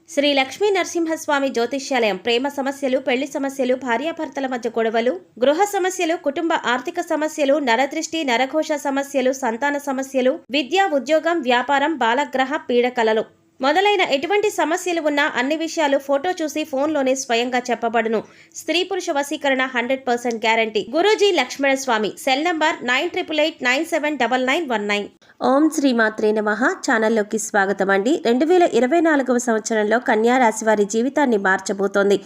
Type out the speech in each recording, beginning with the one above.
శ్రీ లక్ష్మీ నరసింహస్వామి జ్యోతిష్యాలయం ప్రేమ సమస్యలు, పెళ్లి సమస్యలు, భార్యాభర్తల మధ్య గొడవలు, గృహ సమస్యలు, కుటుంబ ఆర్థిక సమస్యలు, నరదృష్టి, నరఘోష సమస్యలు, సంతాన సమస్యలు, విద్య, ఉద్యోగం, వ్యాపారం, బాలగ్రహ పీడకలలు మొదలైన ఎటువంటి సమస్యలు ఉన్నా అన్ని విషయాలు ఫోటో చూసి ఫోన్లోనే స్వయంగా చెప్పబడును. స్త్రీ పురుష వశీకరణ 100% గ్యారంటీ. గురూజీ లక్ష్మణ స్వామి. Cell number 9888979919. ఓం శ్రీ మాత్రే నమః. ఛానల్లోకి స్వాగతం అండి. 2024వ సంవత్సరంలో కన్యా రాశి వారి జీవితాన్ని మార్చబోతోంది.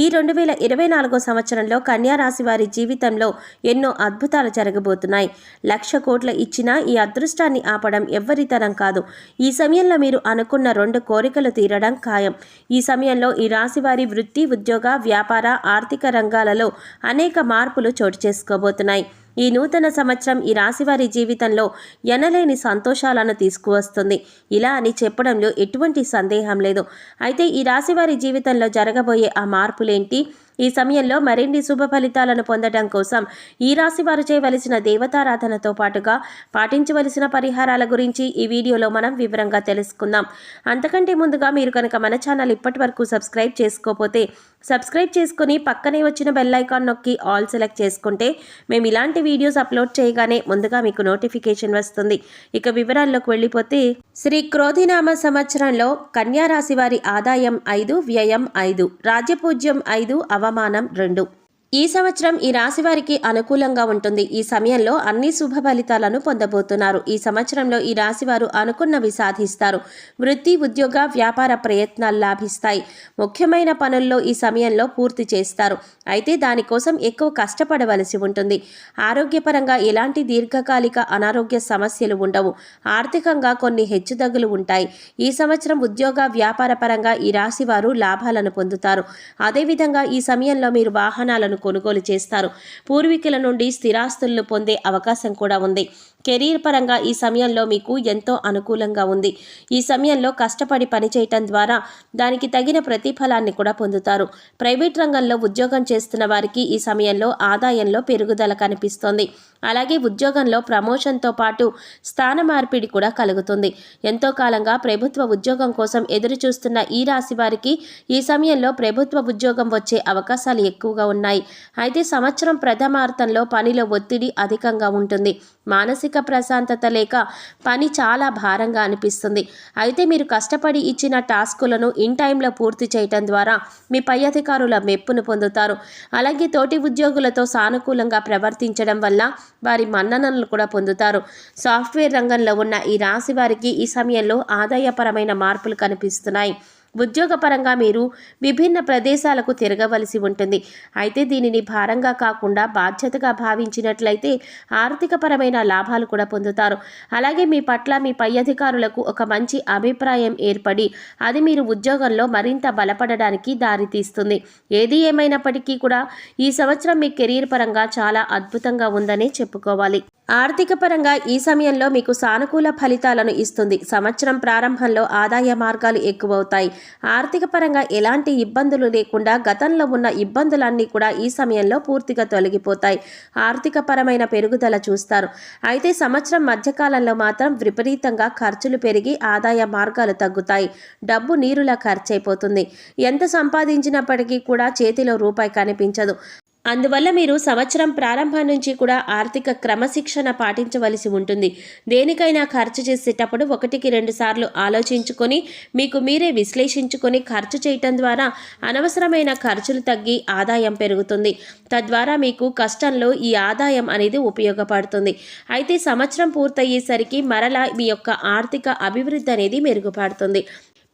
ఈ 2024వ సంవత్సరంలో కన్యా రాశి వారి జీవితంలో ఎన్నో అద్భుతాలు జరగబోతున్నాయి. 1,00,000 కోట్ల ఇచ్చినా ఈ అదృష్టాన్ని ఆపడం ఎవ్వరితరం కాదు. ఈ సమయంలో మీరు అనుకున్న 2 కోరికలు తీరడం ఖాయం. ఈ సమయంలో ఈ రాశి వారి వృత్తి, ఉద్యోగ, వ్యాపార, ఆర్థిక రంగాలలో అనేక మార్పులు చోటు చేసుకోబోతున్నాయి. ఈ నూతన సంవత్సరం ఈ రాశివారి జీవితంలో ఎనలేని సంతోషాలను తీసుకువస్తుంది. ఇలా అని చెప్పడంలో ఎటువంటి సందేహం లేదు. అయితే ఈ రాశివారి జీవితంలో జరగబోయే ఆ మార్పులేంటి? ఈ సమయంలో మరిన్ని శుభ ఫలితాలను పొందడం కోసం ఈ రాశి వారు చేయవలసిన దేవతారాధనతో పాటుగా పాటించవలసిన పరిహారాల గురించి ఈ వీడియోలో మనం వివరంగా తెలుసుకుందాం. అంతకంటే ముందుగా మీరు కనుక మన ఛానల్ ఇప్పటి వరకు సబ్స్క్రైబ్ చేసుకోకపోతే సబ్స్క్రైబ్ చేసుకుని పక్కనే వచ్చిన బెల్ ఐకాన్ నొక్కి ఆల్ సెలెక్ట్ చేసుకుంటే మేము ఇలాంటి వీడియోస్ అప్లోడ్ చేయగానే ముందుగా మీకు నోటిఫికేషన్ వస్తుంది. ఇక వివరాల్లోకి వెళ్ళిపోతే, శ్రీ క్రోధినామ సంవత్సరంలో కన్యా రాశి వారి ఆదాయం 5, వ్యయం 5, రాజ్యపూజ్యం 5, అవమానం 2. ఈ సంవత్సరం ఈ రాశి వారికి అనుకూలంగా ఉంటుంది. ఈ సమయంలో అన్ని శుభ ఫలితాలను పొందబోతున్నారు. ఈ సంవత్సరంలో ఈ రాశి వారు అనుకున్నవి సాధిస్తారు. వృత్తి, ఉద్యోగ, వ్యాపార ప్రయత్నాలు లాభిస్తాయి. ముఖ్యమైన పనుల్లో ఈ సమయంలో పూర్తి చేస్తారు. అయితే దానికోసం ఎక్కువ కష్టపడవలసి ఉంటుంది. ఆరోగ్యపరంగా ఎలాంటి దీర్ఘకాలిక అనారోగ్య సమస్యలు ఉండవు. ఆర్థికంగా కొన్ని హెచ్చుతగ్గులు ఉంటాయి. ఈ సంవత్సరం ఉద్యోగ, వ్యాపార పరంగా ఈ రాశి వారు లాభాలను పొందుతారు. అదేవిధంగా ఈ సమయంలో మీరు వాహనాలను కొనుగోలు చేస్తారు. పూర్వీకుల నుండి స్థిరాస్తులను పొందే అవకాశం కూడా ఉంది. కెరీర్ పరంగా ఈ సమయంలో మీకు ఎంతో అనుకూలంగా ఉంది. ఈ సమయంలో కష్టపడి పనిచేయటం ద్వారా దానికి తగిన ప్రతిఫలాన్ని కూడా పొందుతారు. ప్రైవేట్ రంగంలో ఉద్యోగం చేస్తున్న వారికి ఈ సమయంలో ఆదాయంలో పెరుగుదల కనిపిస్తోంది. అలాగే ఉద్యోగంలో ప్రమోషన్తో పాటు స్థాన మార్పిడి కూడా కలుగుతుంది. ఎంతో కాలంగా ప్రభుత్వ ఉద్యోగం కోసం ఎదురు చూస్తున్న ఈ రాశి వారికి ఈ సమయంలో ప్రభుత్వ ఉద్యోగం వచ్చే అవకాశాలు ఎక్కువగా ఉన్నాయి. అయితే సంవత్సరం ప్రథమార్థంలో పనిలో ఒత్తిడి అధికంగా ఉంటుంది. మానసిక ప్రశాంతత లేక పని చాలా భారంగా అనిపిస్తుంది. అయితే మీరు కష్టపడి ఇచ్చిన టాస్కులను ఇన్ టైంలో పూర్తి చేయటం ద్వారా మీ పై అధికారుల మెప్పును పొందుతారు. అలాగే తోటి ఉద్యోగులతో సానుకూలంగా ప్రవర్తించడం వల్ల వారి మన్ననలు కూడా పొందుతారు. సాఫ్ట్వేర్ రంగంలో ఉన్న ఈ రాశి వారికి ఈ సమయంలో ఆదాయపరమైన మార్పులు కనిపిస్తున్నాయి. ఉద్యోగపరంగా మీరు విభిన్న ప్రదేశాలకు తిరగవలసి ఉంటుంది. అయితే దీనిని భారంగా కాకుండా బాధ్యతగా భావించినట్లయితే ఆర్థికపరమైన లాభాలు కూడా పొందుతారు. అలాగే మీ పట్ల మీ పై అధికారులకు ఒక మంచి అభిప్రాయం ఏర్పడి అది మీరు ఉద్యోగంలో మరింత బలపడడానికి దారితీస్తుంది. ఏది ఏమైనప్పటికీ కూడా ఈ సంవత్సరం మీ కెరీర్ పరంగా చాలా అద్భుతంగా ఉందనే చెప్పుకోవాలి. ఆర్థిక పరంగా ఈ సమయంలో మీకు సానుకూల ఫలితాలను ఇస్తుంది. సంవత్సరం ప్రారంభంలో ఆదాయ మార్గాలు ఎక్కువవుతాయి. ఆర్థిక పరంగా ఎలాంటి ఇబ్బందులు లేకుండా గతంలో ఉన్న ఇబ్బందులన్నీ కూడా ఈ సమయంలో పూర్తిగా తొలగిపోతాయి. ఆర్థిక పరమైన పెరుగుదల చూస్తారు. అయితే సంవత్సరం మధ్యకాలంలో మాత్రం విపరీతంగా ఖర్చులు పెరిగి ఆదాయ మార్గాలు తగ్గుతాయి. డబ్బు నీరులా ఖర్చయిపోతుంది. ఎంత సంపాదించినప్పటికీ కూడా చేతిలో రూపాయి కనిపించదు. అందువల్ల మీరు సంవత్సరం ప్రారంభం నుంచి కూడా ఆర్థిక క్రమశిక్షణ పాటించవలసి ఉంటుంది. దేనికైనా ఖర్చు చేసేటప్పుడు 1-2 సార్లు ఆలోచించుకొని మీకు మీరే విశ్లేషించుకొని ఖర్చు చేయటం ద్వారా అనవసరమైన ఖర్చులు తగ్గి ఆదాయం పెరుగుతుంది. తద్వారా మీకు కష్టంలో ఈ ఆదాయం అనేది ఉపయోగపడుతుంది. అయితే సంవత్సరం పూర్తయ్యేసరికి మరలా మీ యొక్క ఆర్థిక అభివృద్ధి అనేది మెరుగుపడుతుంది.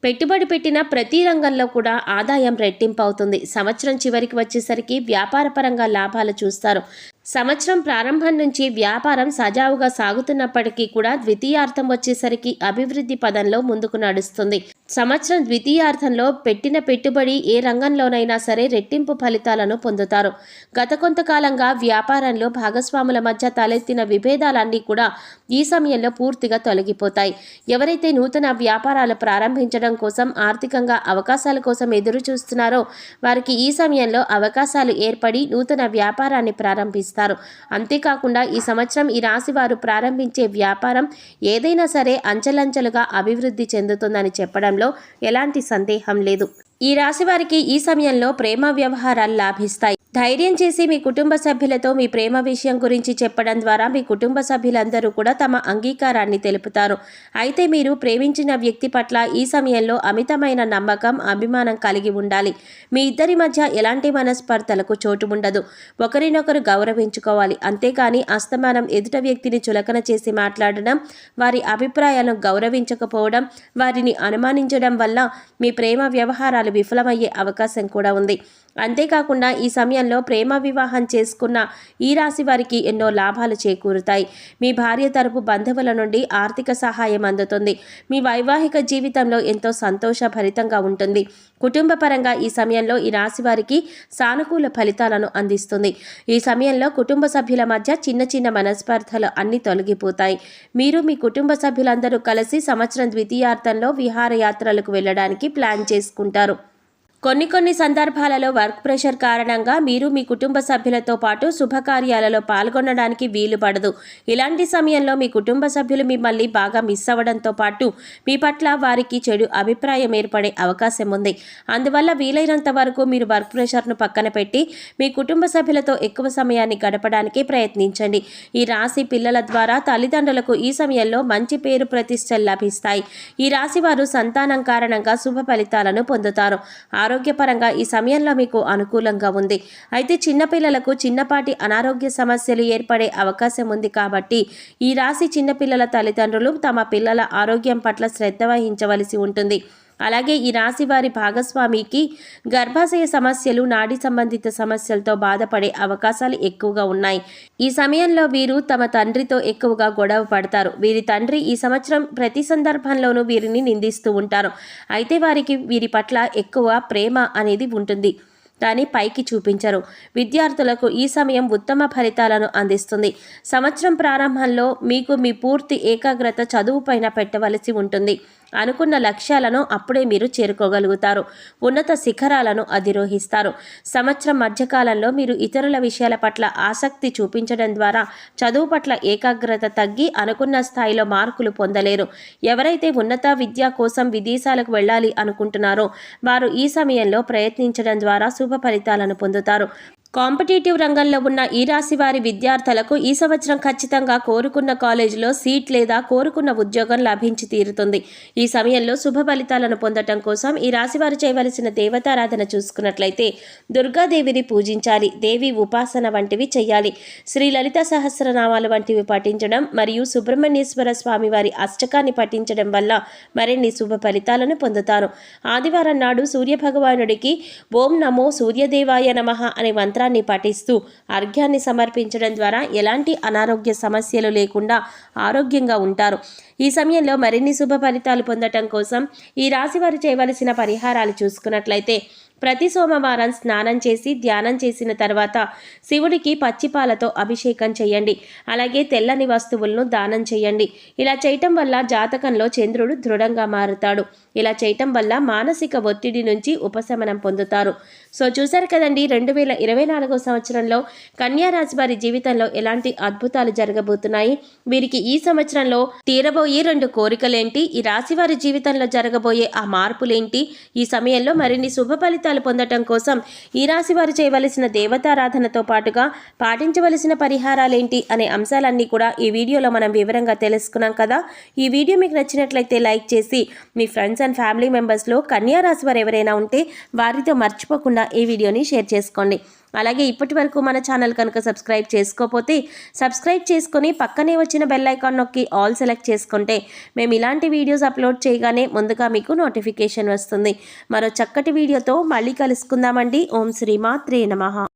పెట్టుబడి పెట్టిన ప్రతి రంగంలో కూడా ఆదాయం రెట్టింపు అవుతుంది. సంవత్సరం చివరికి వచ్చేసరికి వ్యాపారపరంగా లాభాలు చూస్తారు. సంవత్సరం ప్రారంభం నుంచి వ్యాపారం సజావుగా సాగుతున్నప్పటికీ కూడా ద్వితీయార్థం వచ్చేసరికి అభివృద్ధి పదంలో ముందుకు నడుస్తుంది. సంవత్సరం ద్వితీయార్థంలో పెట్టిన పెట్టుబడి ఏ రంగంలోనైనా సరే రెట్టింపు ఫలితాలను పొందుతారు. గత కొంతకాలంగా వ్యాపారంలో భాగస్వాముల మధ్య తలెత్తిన విభేదాలన్నీ కూడా ఈ సమయంలో పూర్తిగా తొలగిపోతాయి. ఎవరైతే నూతన వ్యాపారాలు ప్రారంభించడం కోసం ఆర్థికంగా అవకాశాల కోసం ఎదురు చూస్తున్నారో వారికి ఈ సమయంలో అవకాశాలు ఏర్పడి నూతన వ్యాపారాన్ని ప్రారంభిస్తారు. అంతేకాకుండా ఈ సంవత్సరం ఈ రాశి వారు ప్రారంభించే వ్యాపారం ఏదైనా సరే అంచెలంచెలుగా అభివృద్ధి చెందుతుందని చెప్పడంలో అనడంలో ఎలాంటి సందేహం లేదు. ఈ రాశి వారికి ఈ సమయంలో ప్రేమ వ్యవహారాలు లాభిస్తాయి. ధైర్యం చేసి మీ కుటుంబ సభ్యులతో మీ ప్రేమ విషయం గురించి చెప్పడం ద్వారా మీ కుటుంబ సభ్యులందరూ కూడా తమ అంగీకారాన్ని తెలుపుతారు. అయితే మీరు ప్రేమించిన వ్యక్తి పట్ల ఈ సమయంలో అమితమైన నమ్మకం, అభిమానం కలిగి ఉండాలి. మీ ఇద్దరి మధ్య ఎలాంటి మనస్పర్ధలకు చోటు ఉండదు. ఒకరినొకరు గౌరవించుకోవాలి. అంతేకాని అస్తమానం ఎదుట వ్యక్తిని చులకన చేసి మాట్లాడడం, వారి అభిప్రాయాలను గౌరవించకపోవడం, వారిని అనుమానించడం వల్ల మీ ప్రేమ వ్యవహారాలు విఫలమయ్యే అవకాశం కూడా ఉంది. అంతేకాకుండా ఈ సమయంలో ప్రేమ వివాహం చేసుకున్న ఈ రాశి వారికి ఎన్నో లాభాలు చేకూరుతాయి. మీ భార్య తరపు బంధువుల నుండి ఆర్థిక సహాయం అందుతుంది. మీ వైవాహిక జీవితంలో ఎంతో సంతోషభరితంగా ఉంటుంది. కుటుంబ పరంగా ఈ సమయంలో ఈ రాశి వారికి సానుకూల ఫలితాలను అందిస్తుంది. ఈ సమయంలో కుటుంబ సభ్యుల మధ్య చిన్న చిన్న మనస్పర్ధలు అన్ని తొలగిపోతాయి. మీరు మీ కుటుంబ సభ్యులందరూ కలిసి సంవత్సరం ద్వితీయార్థంలో విహారయాత్రలకు వెళ్ళడానికి ప్లాన్ చేసుకుంటారు. కొన్ని సందర్భాలలో వర్క్ ప్రెషర్ కారణంగా మీరు మీ కుటుంబ సభ్యులతో పాటు శుభకార్యాలలో పాల్గొనడానికి వీలు పడదు. ఇలాంటి సమయంలో మీ కుటుంబ సభ్యులు మిమ్మల్ని బాగా మిస్ అవ్వడంతో పాటు మీ పట్ల వారికి చెడు అభిప్రాయం ఏర్పడే అవకాశం ఉంది. అందువల్ల వీలైనంత వరకు మీరు వర్క్ ప్రెషర్ను పక్కన పెట్టి మీ కుటుంబ సభ్యులతో ఎక్కువ సమయాన్ని గడపడానికి ప్రయత్నించండి. ఈ రాశి పిల్లల ద్వారా తల్లిదండ్రులకు ఈ సమయంలో మంచి పేరు ప్రతిష్టలు లభిస్తాయి. ఈ రాశి వారు సంతానం కారణంగా శుభ ఫలితాలను పొందుతారు. ఆరోగ్యపరంగా ఈ సమయంలో మీకు అనుకూలంగా ఉంది. అయితే చిన్నపిల్లలకు చిన్నపాటి అనారోగ్య సమస్యలు ఏర్పడే అవకాశం ఉంది. కాబట్టి ఈ రాశి చిన్నపిల్లల తల్లిదండ్రులు తమ పిల్లల ఆరోగ్యం పట్ల శ్రద్ధ వహించవలసి ఉంటుంది. అలాగే ఈ రాశి వారి భాగస్వామికి గర్భాశయ సమస్యలు, నాడీ సంబంధిత సమస్యలతో బాధపడే అవకాశాలు ఎక్కువగా ఉన్నాయి. ఈ సమయంలో వీరు తమ తండ్రితో ఎక్కువగా గొడవ పడతారు. వీరి తండ్రి ఈ సంవత్సరం ప్రతి సందర్భంలోనూ వీరిని నిందిస్తూ ఉంటారు. అయితే వారికి వీరి పట్ల ఎక్కువ ప్రేమ అనేది ఉంటుంది, కానీ పైకి చూపించరు. విద్యార్థులకు ఈ సమయం ఉత్తమ ఫలితాలను అందిస్తుంది. సంవత్సరం ప్రారంభంలో మీకు మీ పూర్తి ఏకాగ్రత చదువుపైన పెట్టవలసి ఉంటుంది. అనుకున్న లక్ష్యాలను అప్పుడే మీరు చేరుకోగలుగుతారు. ఉన్నత శిఖరాలను అధిరోహిస్తారు. సంవత్సరం మధ్యకాలంలో మీరు ఇతరుల విషయాల పట్ల ఆసక్తి చూపించడం ద్వారా చదువు పట్ల ఏకాగ్రత తగ్గి అనుకున్న స్థాయిలో మార్కులు పొందలేరు. ఎవరైతే ఉన్నత విద్య కోసం విదేశాలకు వెళ్ళాలి అనుకుంటున్నారో వారు ఈ సమయంలో ప్రయత్నించడం ద్వారా శుభ ఫలితాలను పొందుతారు. కాంపిటేటివ్ రంగంలో ఉన్న ఈ రాశి వారి విద్యార్థులకు ఈ సంవత్సరం ఖచ్చితంగా కోరుకున్న కాలేజీలో సీట్ లేదా కోరుకున్న ఉద్యోగం లభించి తీరుతుంది. ఈ సమయంలో శుభ ఫలితాలను పొందటం కోసం ఈ రాశి వారు చేయవలసిన దేవతారాధన చూసుకున్నట్లయితే దుర్గాదేవిని పూజించాలి. దేవి ఉపాసన వంటివి చేయాలి. శ్రీ లలిత సహస్రనామాలు వంటివి పఠించడం మరియు సుబ్రహ్మణ్యేశ్వర స్వామి వారి అష్టకాన్ని పఠించడం వల్ల మరిన్ని శుభ ఫలితాలను పొందుతారు. ఆదివారం నాడు సూర్యభగవానుడికి ఓం నమో సూర్యదేవాయ నమః అనే మంత్రాన్ని పఠిస్తూ అర్ఘ్యాన్ని సమర్పించడం ద్వారా ఎలాంటి అనారోగ్య సమస్యలు లేకుండా ఆరోగ్యంగా ఉంటారు. ఈ సమయంలో మరిన్ని శుభ ఫలితాలు పొందటం కోసం ఈ రాశి వారు చేయవలసిన పరిహారాలు చూసుకున్నట్లయితే ప్రతి సోమవారం స్నానం చేసి ధ్యానం చేసిన తర్వాత శివుడికి పచ్చిపాలతో అభిషేకం చేయండి. అలాగే తెల్లని వస్తువులను దానం చేయండి. ఇలా చేయటం వల్ల జాతకంలో చంద్రుడు దృఢంగా మారుతాడు. ఇలా చేయటం వల్ల మానసిక ఒత్తిడి నుంచి ఉపశమనం పొందుతారు. సో చూశారు కదండి, 2024 సంవత్సరంలో కన్యా రాశి వారి జీవితంలో ఎలాంటి అద్భుతాలు జరగబోతున్నాయి, వీరికి ఈ సంవత్సరంలో తీరబోయే 2 కోరికలేంటి, ఈ రాశి వారి జీవితంలో జరగబోయే ఆ మార్పులేంటి, ఈ సమయంలో మరిన్ని శుభ ఫలితాలు పొందటం కోసం ఈ రాశి వారు చేయవలసిన దేవతారాధనతో పాటుగా పాటించవలసిన పరిహారాలేంటి అనే అంశాలన్నీ కూడా ఈ వీడియోలో మనం వివరంగా తెలుసుకున్నాం కదా. ఈ వీడియో మీకు నచ్చినట్లయితే లైక్ చేసి మీ ఫ్రెండ్స్ అండ్ ఫ్యామిలీ మెంబర్స్లో కన్యా రాశి వారు ఎవరైనా ఉంటే వారితో మర్చిపోకుండా ఈ వీడియోని షేర్ చేసుకోండి. అలాగే ఇప్పటి వరకు మన ఛానల్ కనుక సబ్స్క్రైబ్ చేసుకోకపోతే సబ్స్క్రైబ్ చేసుకొని పక్కనే వచ్చిన బెల్ ఐకాన్ నొక్కి ఆల్ సెలెక్ట్ చేసుకుంటే మేము ఇలాంటి వీడియోస్ అప్లోడ్ చేయగానే ముందుగా మీకు నోటిఫికేషన్ వస్తుంది. మరో చక్కటి వీడియోతో మళ్ళీ కలుసుకుందామండి. ఓం శ్రీ మాత్రే నమః.